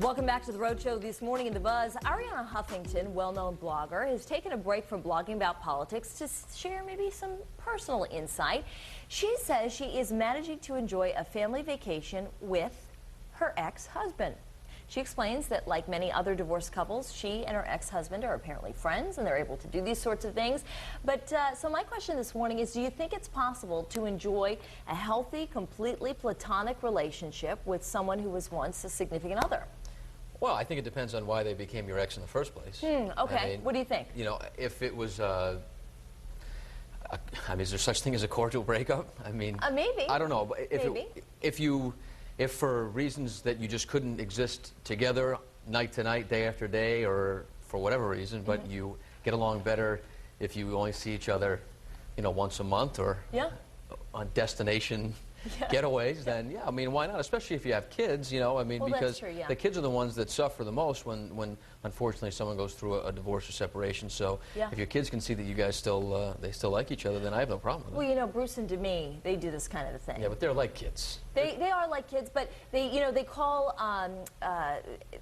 Welcome back to the Road Show. This morning in The Buzz, Arianna Huffington, well-known blogger, has taken a break from blogging about politics to share maybe some personal insight. She says she is managing to enjoy a family vacation with her ex-husband. She explains that, like many other divorced couples, she and her ex-husband are apparently friends and they're able to do these sorts of things. But so my question this morning is, do you think it's possible to enjoy a healthy, completely platonic relationship with someone who was once a significant other? Well, I think it depends on why they became your ex in the first place. Okay. I mean, what do you think? You know, if it was, I mean, is there such thing as a cordial breakup? I mean, maybe. I don't know. But Maybe. if for reasons that you just couldn't exist together night to night, day after day, or for whatever reason, but you get along better if you only see each other, you know, once a month or on destination getaways, then yeah, I mean, why not? Especially if you have kids, you know, I mean, because the kids are the ones that suffer the most when unfortunately someone goes through a divorce or separation. So if your kids can see that you guys still like each other, then I have no problem with it. Well, you know, Bruce and Demi, they do this kind of a thing. Yeah, but they're like kids. They are like kids, but they call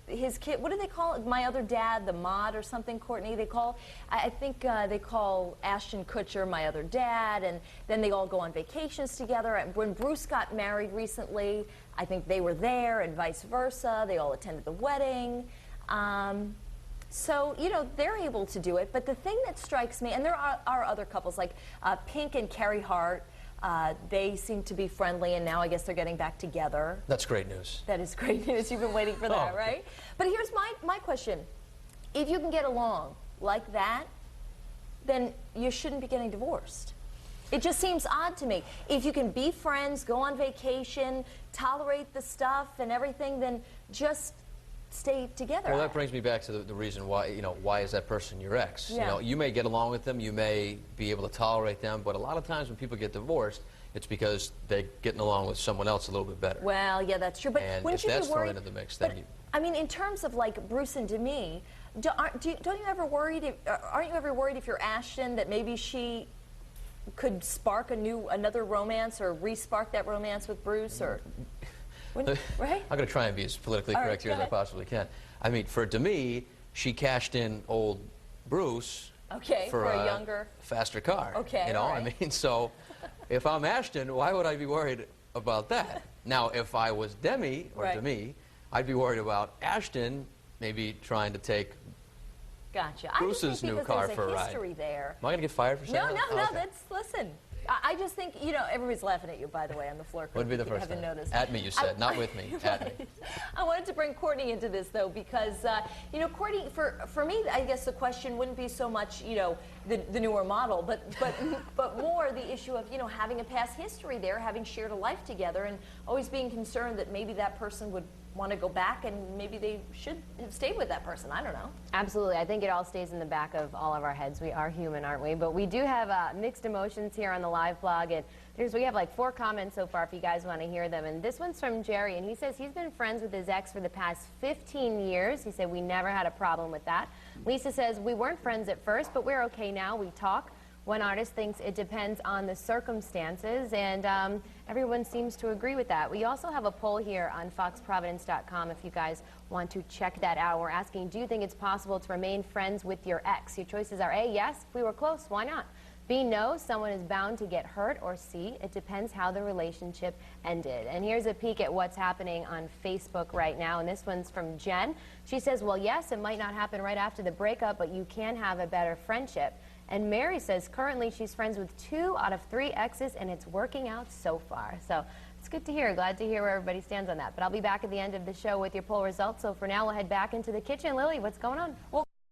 his kid, what do they call it? My other dad, the mod or something, Courtney? They call, I think they call Ashton Kutcher my other dad, and then they all go on vacations together. And when Bruce got married recently, I think they were there, and vice versa. They all attended the wedding. So, you know, they're able to do it. But the thing that strikes me, and there are other couples like Pink and Carrie Hart, they seem to be friendly, and now I guess they're getting back together. That's great news. That is great news. You've been waiting for that, right? But here's my question. If you can get along like that, then you shouldn't be getting divorced. It just seems odd to me. If you can be friends, go on vacation, tolerate the stuff and everything, then just stay together. Well, that brings me back to the reason why, you know, why is that person your ex? You know, you may get along with them, you may be able to tolerate them, but a lot of times when people get divorced, it's because they're getting along with someone else a little bit better. Well, yeah, that's true. But and wouldn't if you that's be worried? thrown into the mix, then I mean, in terms of like Bruce and Demi, don't you ever worried? Aren't you ever worried if you're Ashton that maybe she could spark another romance or re-spark that romance with Bruce, or right? I'm going to try and be as politically correct here as I possibly can. I mean, for Demi, she cashed in old Bruce for a younger, faster car. Okay, you know, I mean, so if I'm Ashton, why would I be worried about that? Now, if I was Demi or Demi, I'd be worried about Ashton maybe trying to take Bruce's new car for a ride. There. Am I going to get fired for saying that? No, that's, listen. I just think, you know, everybody's laughing at you, by the way, on the floor. Would be the first time. Noticed. At me, you said, not with me, at me. I wanted to bring Courtney into this, though, because, you know, Courtney, for me, I guess the question wouldn't be so much, you know, the newer model, but more the issue of, you know, having a past history there, having shared a life together, and always being concerned that maybe that person would want to go back, and maybe they should have stayed with that person. I don't know. Absolutely. I think it all stays in the back of all of our heads. We are human, aren't we? But we do have mixed emotions here on the live blog, and we have like 4 comments so far if you guys want to hear them. And this one's from Jerry, and he says he's been friends with his ex for the past 15 years. He said we never had a problem with that. Lisa says we weren't friends at first, but we're okay now. We talk. One artist thinks it depends on the circumstances, and everyone seems to agree with that. We also have a poll here on foxprovidence.com if you guys want to check that out. We're asking, do you think it's possible to remain friends with your ex? Your choices are A, yes, if we were close, why not? B, no, someone is bound to get hurt, or C, it depends how the relationship ended. And here's a peek at what's happening on Facebook right now, and this one's from Jen. She says, well, yes, it might not happen right after the breakup, but you can have a better friendship. And Mary says currently she's friends with 2 out of 3 exes, and it's working out so far. So it's good to hear. Glad to hear where everybody stands on that. But I'll be back at the end of the show with your poll results. So for now, we'll head back into the kitchen. Lily, what's going on? Well,